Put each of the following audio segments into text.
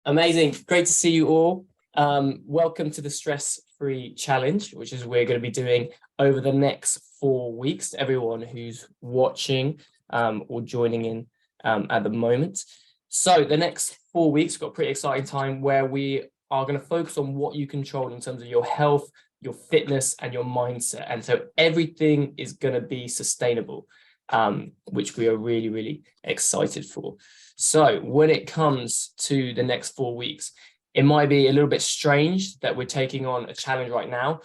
Amazing. Great to see you all. Welcome to the Stress-Free Challenge, which is we're going to be doing over the next 4 weeks. Everyone who's watching or joining in at the moment. So the next 4 weeks, we've got a pretty exciting time where we are going to focus on what you control in terms of your health, your fitness, and your mindset. And so everything is going to be sustainable, which we are really, really excited for. So when it comes to the next 4 weeks, it might be a little bit strange that we're taking on a challenge right now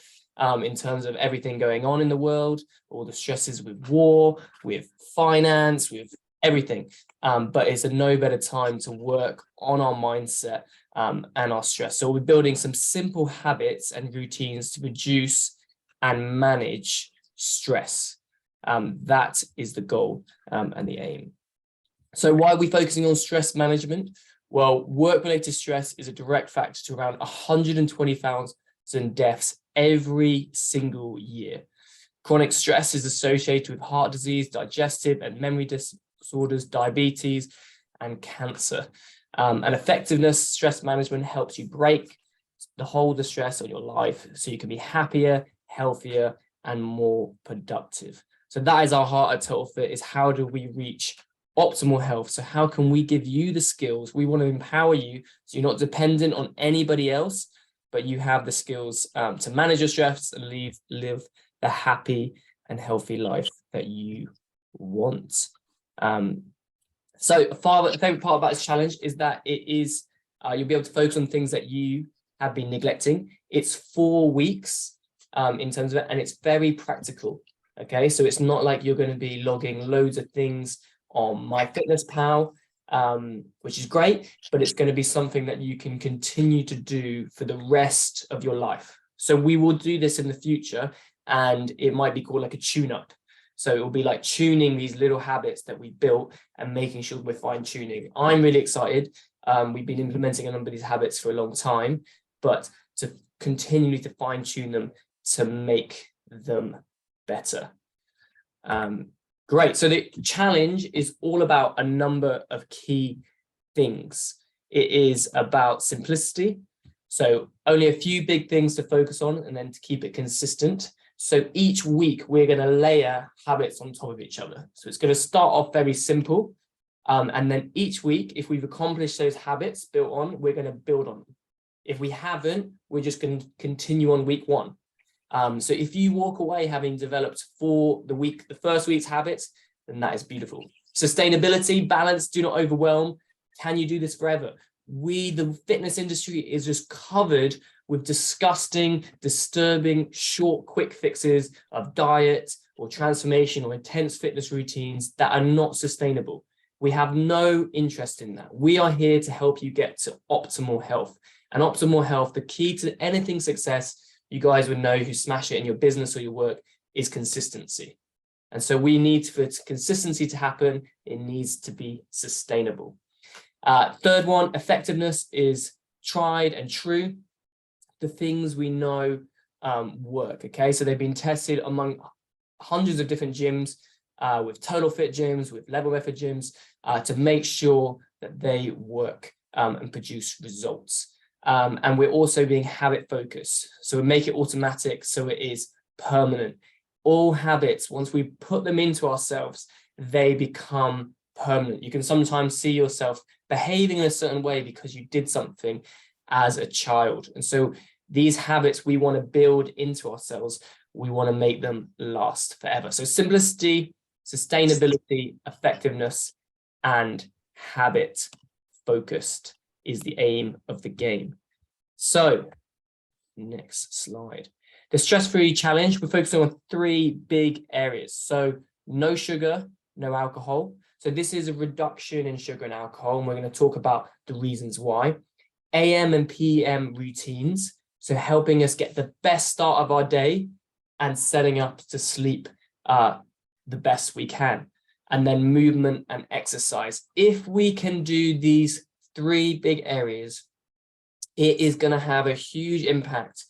in terms of everything going on in the world, all the stresses with war, with finance, with everything. But it's a no better time to work on our mindset and our stress. So we're building some simple habits and routines to reduce and manage stress. That is the goal and the aim. So why are we focusing on stress management? Well, work-related stress is a direct factor to around 120,000 deaths every single year. Chronic stress is associated with heart disease, digestive and memory disorders, diabetes, and cancer. And effectiveness stress management helps you break the stress on your life so you can be happier, healthier, and more productive. So that is our heart at Total Fit, is how do we reach optimal health? So how can we give you the skills? We want to empower you so you're not dependent on anybody else, but you have the skills to manage your stress and live the happy and healthy life that you want. So the favorite part about this challenge is that it is you'll be able to focus on things that you have been neglecting. It's 4 weeks in terms of it, and it's very practical. Okay, so it's not like you're going to be logging loads of things on MyFitnessPal, which is great, but it's going to be something that you can continue to do for the rest of your life. So we will do this in the future, and it might be called like a tune-up. So it will be like tuning these little habits that we built and making sure we're fine-tuning. I'm really excited. We've been implementing a number of these habits for a long time, but to continually to fine-tune them to make them better. Great. So the challenge is all about a number of key things. It is about simplicity. So only a few big things to focus on and then to keep it consistent. So each week we're going to layer habits on top of each other. So it's going to start off very simple. And then each week, if we've accomplished those habits built on, we're going to build on them. If we haven't, we're just going to continue on week one. So if you walk away having developed the first week's habits, then that is beautiful. Sustainability, balance, do not overwhelm. Can you do this forever? The fitness industry is just covered with disgusting, disturbing, short, quick fixes of diet or transformation or intense fitness routines that are not sustainable. We have no interest in that. We are here to help you get to optimal health. And optimal health, the key to anything success, you guys would know who smash it in your business or your work, is consistency. And so we need for consistency to happen, it needs to be sustainable. Third one, effectiveness, is tried and true. The things we know work, okay? So they've been tested among hundreds of different gyms, with Total Fit gyms, with Level Method gyms, to make sure that they work and produce results. And we're also being habit focused. So we make it automatic so it is permanent. All habits, once we put them into ourselves, they become permanent. You can sometimes see yourself behaving in a certain way because you did something as a child. And so these habits we want to build into ourselves. We want to make them last forever. So simplicity, sustainability, effectiveness, and habit focused is the aim of the game. So next slide. The stress-free challenge, we're focusing on 3 big areas. So no sugar, no alcohol. So this is a reduction in sugar and alcohol, and we're going to talk about the reasons why. AM and PM routines, so helping us get the best start of our day and setting up to sleep the best we can. And then movement and exercise. If we can do these 3 big areas, it is going to have a huge impact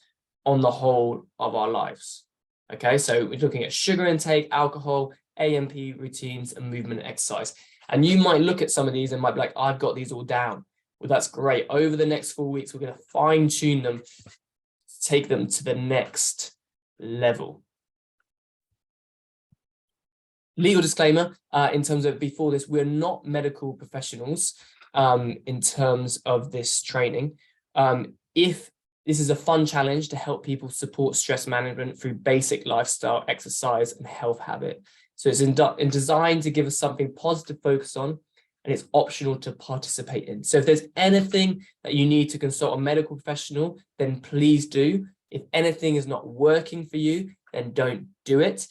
on the whole of our lives. Okay, so we're looking at sugar intake, alcohol, AMP routines, and movement and exercise. And you might look at some of these and might be like, I've got these all down. Well, that's great. Over the next 4 weeks, we're going to fine tune them, take them to the next level. Legal disclaimer, in terms of before this, we're not medical professionals in terms of this training. If this is a fun challenge to help people support stress management through basic lifestyle, exercise, and health habit. So it's designed to give us something positive to focus on, and it's optional to participate in. So if there's anything that you need to consult a medical professional, then please do. If anything is not working for you, then don't do it.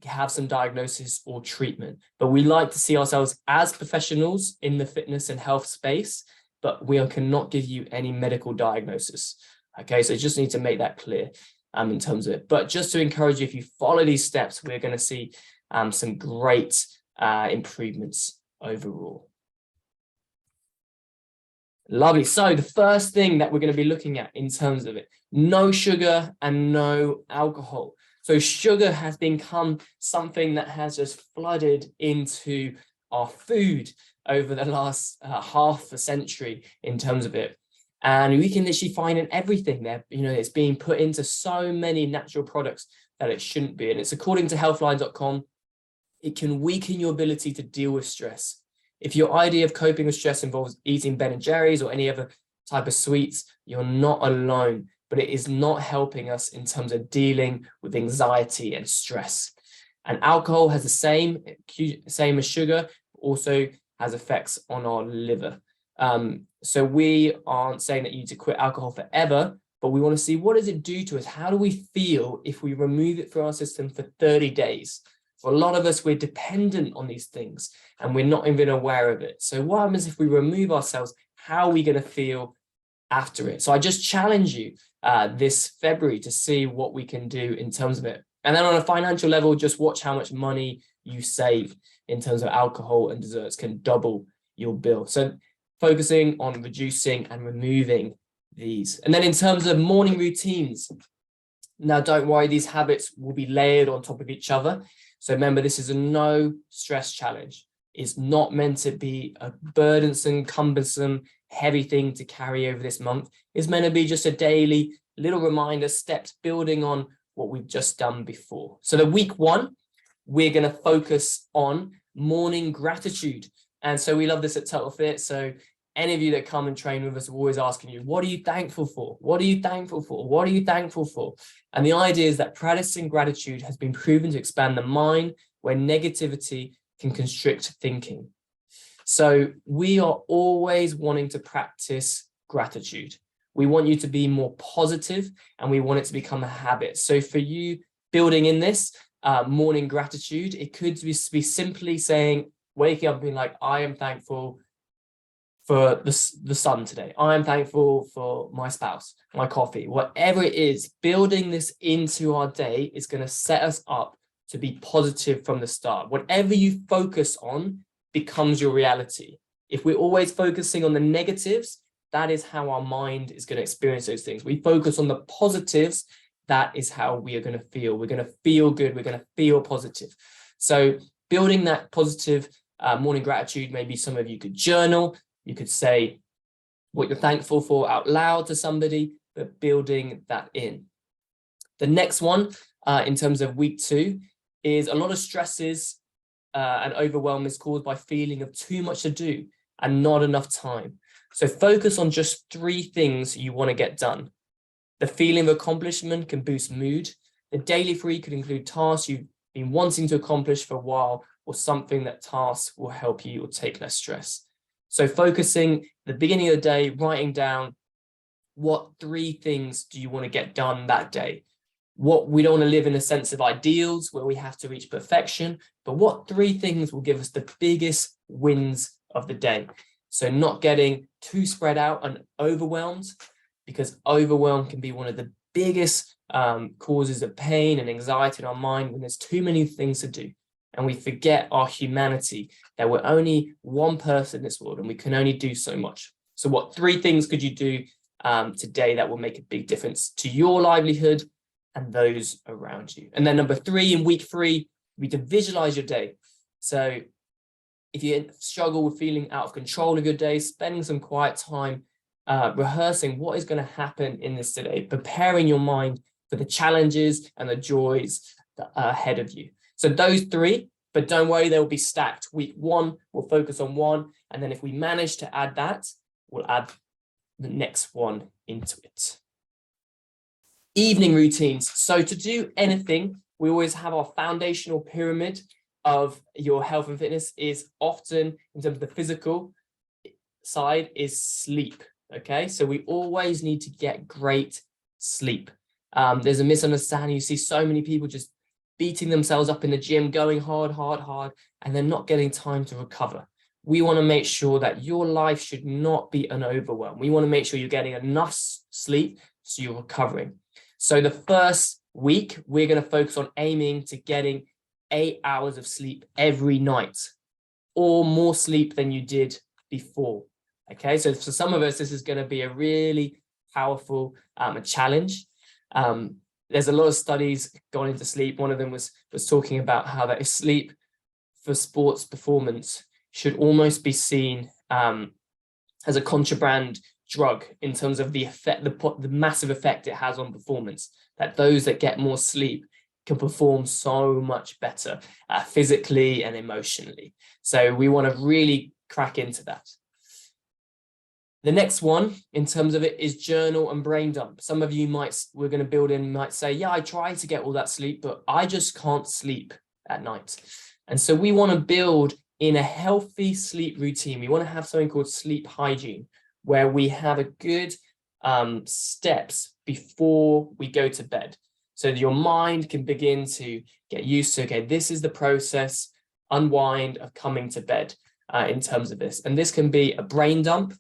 Have some diagnosis or treatment. But we like to see ourselves as professionals in the fitness and health space, but we cannot give you any medical diagnosis. Okay, so just need to make that clear in terms of it. But just to encourage you, if you follow these steps, we're going to see some great improvements overall. Lovely. So the first thing that we're going to be looking at in terms of it, no sugar and no alcohol. So sugar has become something that has just flooded into our food over the last half a century in terms of it. And we can literally find in everything there, it's being put into so many natural products that it shouldn't be. And it's according to healthline.com, it can weaken your ability to deal with stress. If your idea of coping with stress involves eating Ben and Jerry's or any other type of sweets, you're not alone, but it is not helping us in terms of dealing with anxiety and stress. And alcohol has the same as sugar, also has effects on our liver. So we aren't saying that you need to quit alcohol forever, but we want to see, what does it do to us? How do we feel if we remove it from our system for 30 days? For a lot of us, we're dependent on these things and we're not even aware of it. So what happens if we remove ourselves? How are we going to feel after it? So I just challenge you this February to see what we can do in terms of it. And then on a financial level, just watch how much money you save in terms of alcohol and desserts can double your bill. So focusing on reducing and removing these. And then in terms of morning routines, now don't worry, these habits will be layered on top of each other. So remember, this is a no stress challenge. It's not meant to be a burdensome, cumbersome, heavy thing to carry over this month. It's meant to be just a daily little reminder, steps building on what we've just done before. So the week 1, we're going to focus on morning gratitude. And so we love this at Total Fit. So any of you that come and train with us are always asking you, what are you thankful for? What are you thankful for? What are you thankful for? And the idea is that practicing gratitude has been proven to expand the mind where negativity can constrict thinking. So we are always wanting to practice gratitude. We want you to be more positive and we want it to become a habit. So for you building in this morning gratitude, it could be simply saying, waking up and being like, I am thankful for the sun today. I am thankful for my spouse, my coffee, whatever it is. Building this into our day is going to set us up to be positive from the start. Whatever you focus on becomes your reality. If we're always focusing on the negatives, that is how our mind is going to experience those things. We focus on the positives, that is how we are going to feel. We're going to feel good. We're going to feel positive. So building that positive morning gratitude, maybe some of you could journal. You could say what you're thankful for out loud to somebody, but building that in. The next one, in terms of week 2, is a lot of stresses and overwhelm is caused by feeling of too much to do and not enough time. So focus on just 3 things you want to get done. The feeling of accomplishment can boost mood. The daily 3 could include tasks you've been wanting to accomplish for a while or something that tasks will help you or take less stress. So focusing the beginning of the day, writing down what 3 things do you want to get done that day. What we don't want to live in a sense of ideals where we have to reach perfection, but what 3 things will give us the biggest wins of the day. So not getting too spread out and overwhelmed, because overwhelm can be one of the biggest causes of pain and anxiety in our mind when there's too many things to do. And we forget our humanity, that we're only one person in this world and we can only do so much. So what 3 things could you do today that will make a big difference to your livelihood and those around you? And then number 3, in week 3, we to visualize your day. So if you struggle with feeling out of control of your day, spending some quiet time rehearsing what is going to happen in this today, preparing your mind for the challenges and the joys that are ahead of you. So those three, but don't worry, they will be stacked. Week one, we'll focus on one. And then if we manage to add that, we'll add the next one into it. Evening routines. So to do anything, we always have our foundational pyramid of your health and fitness is often, in terms of the physical side, is sleep. Okay, so we always need to get great sleep. There's a misunderstanding. You see so many people just beating themselves up in the gym, going hard, and then not getting time to recover. We want to make sure that your life should not be an overwhelm. We want to make sure you're getting enough sleep so you're recovering. So the first week, we're going to focus on aiming to getting 8 hours of sleep every night, or more sleep than you did before. Okay, so for some of us, this is going to be a really powerful challenge. There's a lot of studies gone into sleep. One of them was talking about how that sleep for sports performance should almost be seen as a contraband drug in terms of the effect, the massive effect it has on performance, that those that get more sleep can perform so much better physically and emotionally. So we want to really crack into that. The next one, in terms of it, is journal and brain dump. Some of you might say, yeah, I try to get all that sleep, but I just can't sleep at night. And so we want to build in a healthy sleep routine. We want to have something called sleep hygiene, where we have a good steps before we go to bed. So that your mind can begin to get used to, okay, this is the process, unwind of coming to bed in terms of this. And this can be a brain dump,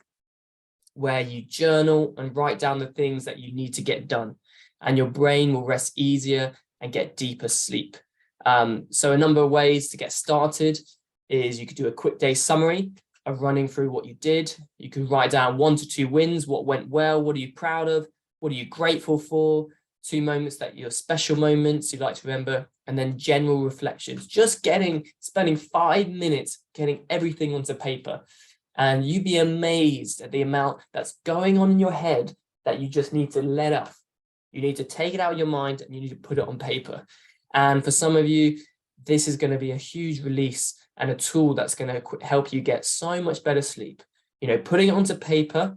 where you journal and write down the things that you need to get done, and your brain will rest easier and get deeper sleep. So a number of ways to get started is you could do a quick day summary of running through what you did. You could write down 1 to 2 wins, what went well, what are you proud of, what are you grateful for, 2 moments that your special moments you'd like to remember, and then general reflections. Just spending 5 minutes getting everything onto paper. And you'd be amazed at the amount that's going on in your head that you just need to let off. You need to take it out of your mind and you need to put it on paper. And for some of you, this is going to be a huge release and a tool that's going to help you get so much better sleep. You know, putting it onto paper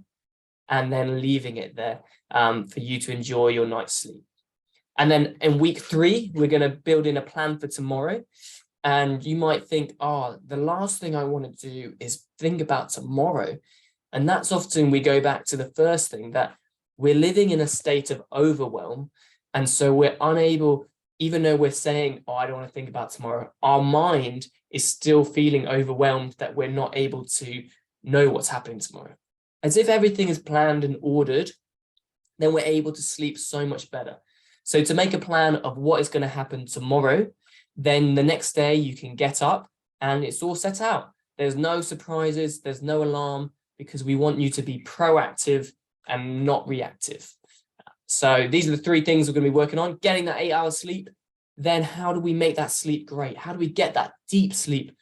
and then leaving it there for you to enjoy your night's sleep. And then in week 3, we're going to build in a plan for tomorrow. And you might think, oh, the last thing I want to do is think about tomorrow. And that's often we go back to the first thing, that we're living in a state of overwhelm. And so we're unable, even though we're saying, oh, I don't want to think about tomorrow, our mind is still feeling overwhelmed that we're not able to know what's happening tomorrow. As if everything is planned and ordered, then we're able to sleep so much better. So to make a plan of what is going to happen tomorrow, then the next day you can get up and it's all set out. There's no surprises, there's no alarm, because we want you to be proactive and not reactive. So these are the 3 things we're going to be working on: getting that 8 hours sleep. Then how do we make that sleep great? How do we get that deep sleep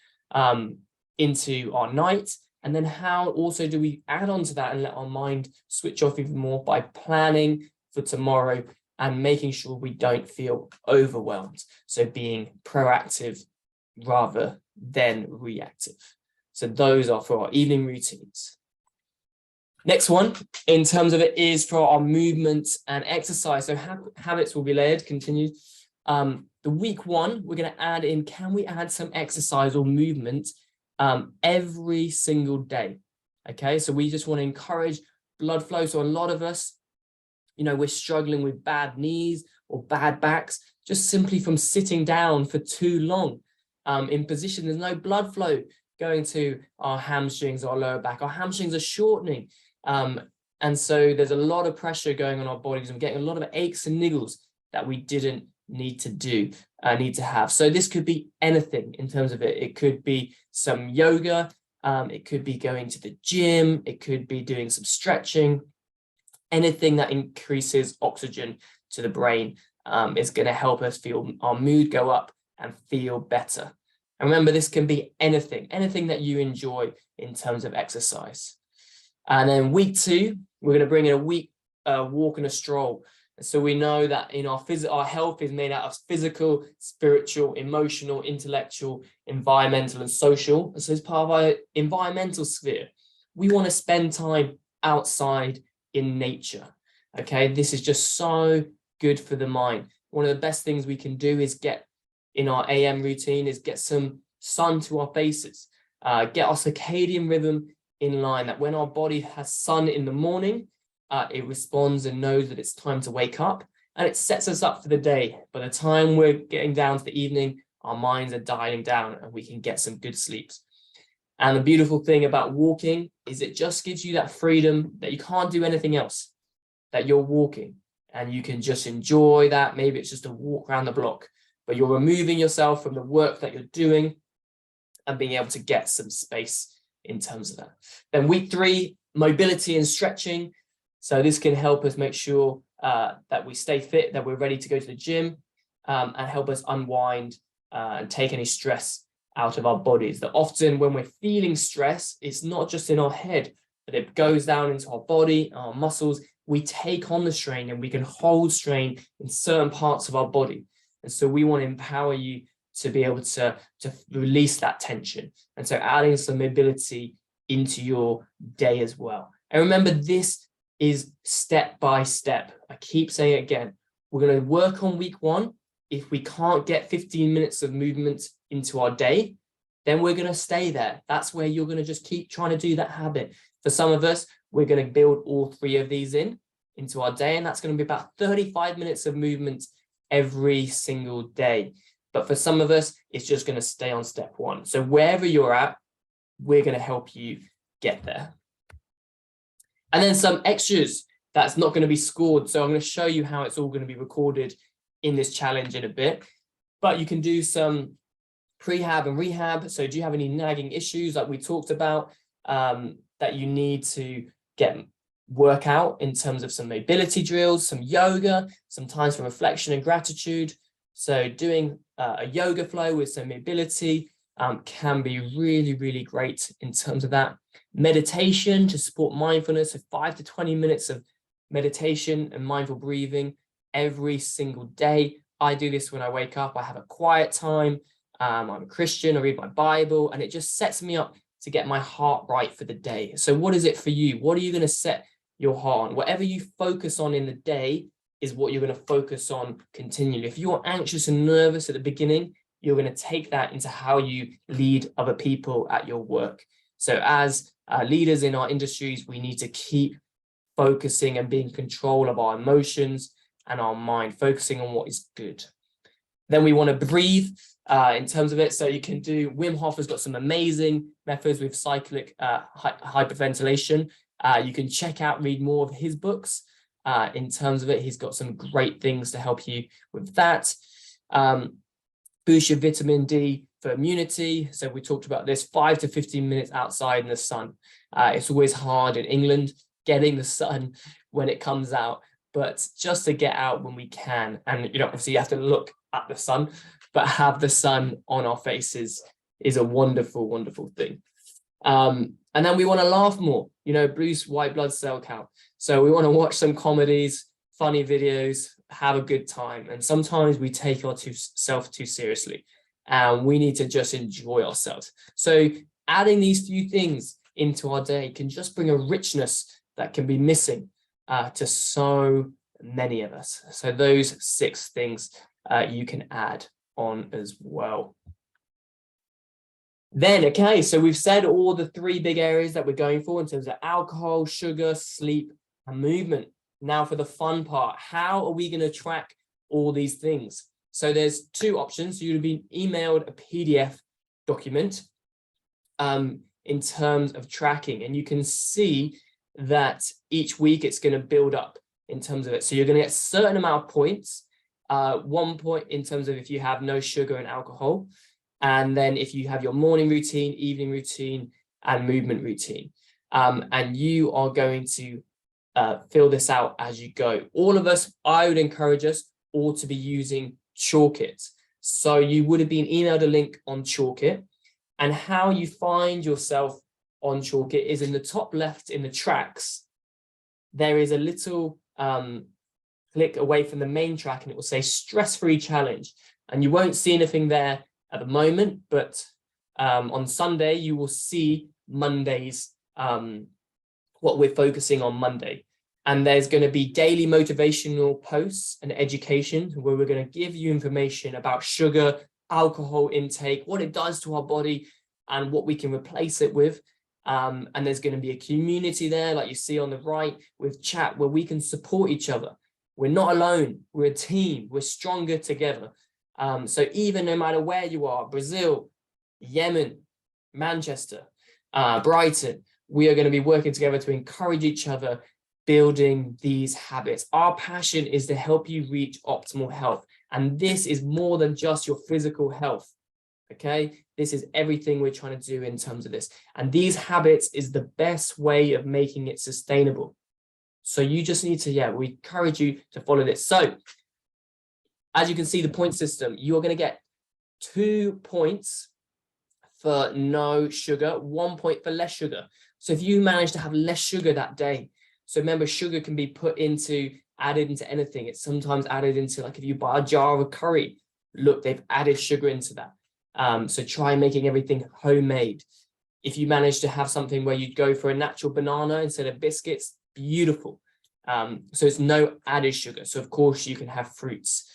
into our night? And then how also do we add on to that and let our mind switch off even more by planning for tomorrow and making sure we don't feel overwhelmed. So being proactive rather than reactive. So those are for our evening routines. Next one, in terms of it, is for our movement and exercise. So habits will be layered, continue. The week 1, we're going to add in, can we add some exercise or movement every single day? Okay, so we just want to encourage blood flow. So a lot of us, you know, we're struggling with bad knees or bad backs, just simply from sitting down for too long in position. There's no blood flow going to our hamstrings or our lower back. Our hamstrings are shortening. And so there's a lot of pressure going on our bodies and getting a lot of aches and niggles that we didn't need to have. So this could be anything in terms of it. It could be some yoga. It could be going to the gym. It could be doing some stretching. Anything that increases oxygen to the brain is going to help us feel our mood go up and feel better. And remember, this can be anything that you enjoy in terms of exercise. And then week 2, we're going to bring in a week walk and a stroll. So we know that in our health is made out of physical, spiritual, emotional, intellectual, environmental, and social. And so as part of our environmental sphere, we want to spend time outside in nature. Okay, this is just so good for the mind. One of the best things we can do is get in our AM routine is get some sun to our faces, get our circadian rhythm in line, that when our body has sun in the morning, it responds and knows that it's time to wake up, and it sets us up for the day. By the time we're getting down to the evening, our minds are dying down and we can get some good sleeps. And the beautiful thing about walking is it just gives you that freedom that you can't do anything else, that you're walking and you can just enjoy that. Maybe it's just a walk around the block, but you're removing yourself from the work that you're doing and being able to get some space in terms of that. Then week 3, mobility and stretching. So this can help us make sure that we stay fit, that we're ready to go to the gym, and help us unwind and take any stress out of our bodies. That often when we're feeling stress, it's not just in our head, but it goes down into our body, our muscles. We take on the strain and we can hold strain in certain parts of our body. And so we want to empower you to be able to release that tension. And so adding some mobility into your day as well. And remember, this is step by step. I keep saying it again. We're going to work on week 1. If we can't get 15 minutes of movement into our day, then we're going to stay there. That's where you're going to just keep trying to do that habit. For some of us, we're going to build all 3 of these into our day, and that's going to be about 35 minutes of movement every single day. But for some of us, it's just going to stay on step 1. So wherever you're at, we're going to help you get there. And then some extras that's not going to be scored. So I'm going to show you how it's all going to be recorded in this challenge in a bit. But you can do some prehab and rehab. So do you have any nagging issues like we talked about that you need to work out in terms of some mobility drills, some yoga, some times for reflection and gratitude. So doing a yoga flow with some mobility can be really, really great in terms of that. Meditation to support mindfulness, so 5 to 20 minutes of meditation and mindful breathing every single day. I do this when I wake up. I have a quiet time. I'm a Christian. I read my Bible, and it just sets me up to get my heart right for the day. So what is it for you? What are you going to set your heart on? Whatever you focus on in the day is what you're going to focus on continually. If you're anxious and nervous at the beginning, you're going to take that into how you lead other people at your work. So as leaders in our industries, we need to keep focusing and being in control of our emotions and our mind, focusing on what is good. Then we want to breathe in terms of it. So you can do, Wim Hof has got some amazing methods with cyclic hyperventilation. You can read more of his books in terms of it. He's got some great things to help you with that. Boost your vitamin D for immunity. So we talked about this, 5 to 15 minutes outside in the sun. It's always hard in England getting the sun when it comes out, but just to get out when we can. And, obviously you have to look at the sun, but have the sun on our faces is a wonderful, wonderful thing. And then we want to laugh more, boost white blood cell count. So we want to watch some comedies, funny videos, have a good time. And sometimes we take ourselves too seriously, and we need to just enjoy ourselves. So adding these few things into our day can just bring a richness that can be missing to so many of us. So those 6 things you can add on as well. Then, okay, so we've said all the 3 big areas that we're going for in terms of alcohol, sugar, sleep, and movement. Now for the fun part, how are we going to track all these things? So there's 2 options. You'll be emailed a PDF document in terms of tracking, and you can see that each week it's going to build up in terms of it. So you're going to get a certain amount of points, 1 point in terms of if you have no sugar and alcohol, and then if you have your morning routine, evening routine, and movement routine. And you are going to fill this out as you go. All of us, I would encourage us all to be using toolkits. So you would have been emailed a link on Chalkit, and how you find yourself on Chalkit is in the top left in the tracks. There is a little click away from the main track, and it will say stress-free challenge. And you won't see anything there at the moment, but on Sunday, you will see Monday's, what we're focusing on Monday. And there's going to be daily motivational posts and education where we're going to give you information about sugar, alcohol intake, what it does to our body, and what we can replace it with. And there's going to be a community there, like you see on the right, with chat where we can support each other. We're not alone. We're a team. We're stronger together. So even no matter where you are, Brazil, Yemen, Manchester, Brighton, we are going to be working together to encourage each other, building these habits. Our passion is to help you reach optimal health. And this is more than just your physical health. Okay, this is everything we're trying to do in terms of this. And these habits is the best way of making it sustainable. So you just need to, we encourage you to follow this. So as you can see, the point system, you're going to get 2 points for no sugar, 1 point for less sugar. So if you manage to have less sugar that day, so remember, sugar can be added into anything. It's sometimes added into, like if you buy a jar of curry, look, they've added sugar into that. So try making everything homemade. If you manage to have something where you go for a natural banana instead of biscuits, beautiful. So it's no added sugar. So of course you can have fruits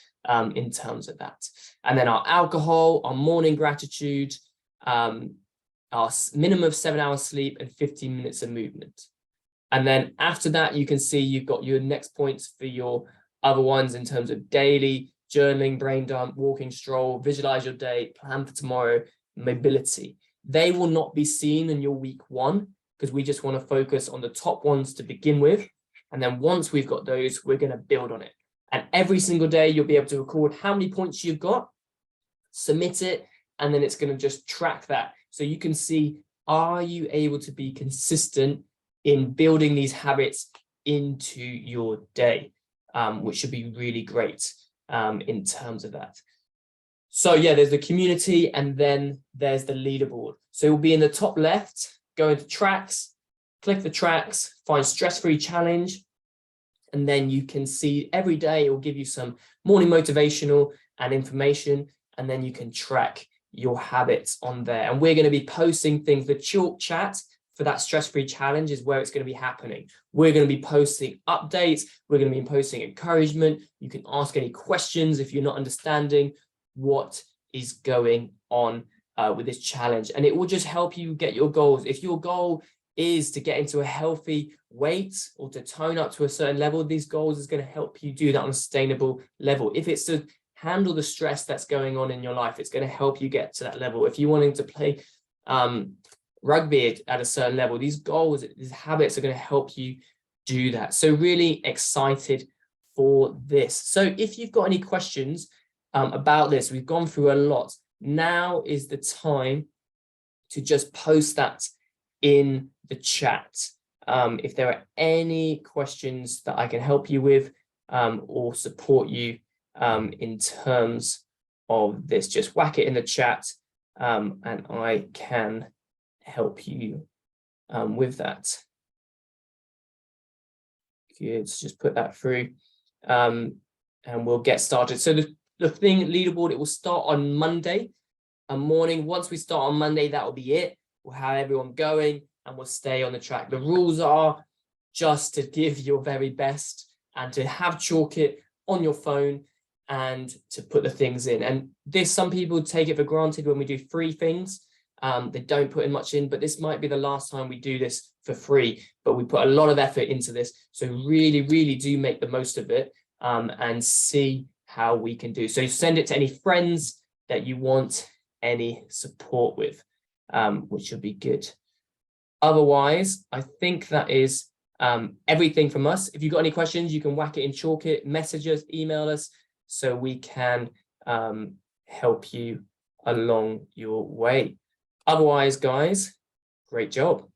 in terms of that. And then our alcohol, our morning gratitude, our minimum of 7 hours sleep and 15 minutes of movement. And then after that, you can see you've got your next points for your other ones in terms of daily, journaling, brain dump, walking, stroll, visualize your day, plan for tomorrow, mobility. They will not be seen in your week 1 because we just want to focus on the top ones to begin with. And then once we've got those, we're going to build on it. And every single day, you'll be able to record how many points you've got, submit it, and then it's going to just track that. So you can see, are you able to be consistent in building these habits into your day, which should be really great in terms of that. So yeah, there's the community and then there's the leaderboard. So it will be in the top left, go into tracks, click the tracks, find stress-free challenge. And then you can see every day it will give you some morning motivational and information. And then you can track your habits on there. And we're going to be posting things. The Chalk chat for that stress-free challenge is where it's going to be happening. We're going to be posting updates. We're going to be posting encouragement. You can ask any questions if you're not understanding what is going on with this challenge. And it will just help you get your goals. If your goal is to get into a healthy weight or to tone up to a certain level, these goals is going to help you do that on a sustainable level. If it's to handle the stress that's going on in your life, it's going to help you get to that level. If you're wanting to play rugby at a certain level, these goals, these habits are going to help you do that. So really excited for this. So if you've got any questions about this, we've gone through a lot. Now is the time to just post that in the chat. If there are any questions that I can help you with or support you in terms of this, just whack it in the chat and I can help you with that. Good, so just put that through and we'll get started. So the thing, leaderboard, it will start on Monday morning. Once we start on Monday, that will be it. We'll have everyone going and we'll stay on the track. The rules are just to give your very best and to have Chalkit on your phone and to put the things in. And this, some people take it for granted when we do free things. They don't put in much in, but this might be the last time we do this for free, but we put a lot of effort into this. So really, really do make the most of it and see how we can do. So send it to any friends that you want any support with, which will be good. Otherwise, I think that is everything from us. If you've got any questions, you can whack it in Chalkit, message us, email us, so we can help you along your way. Otherwise, guys, great job.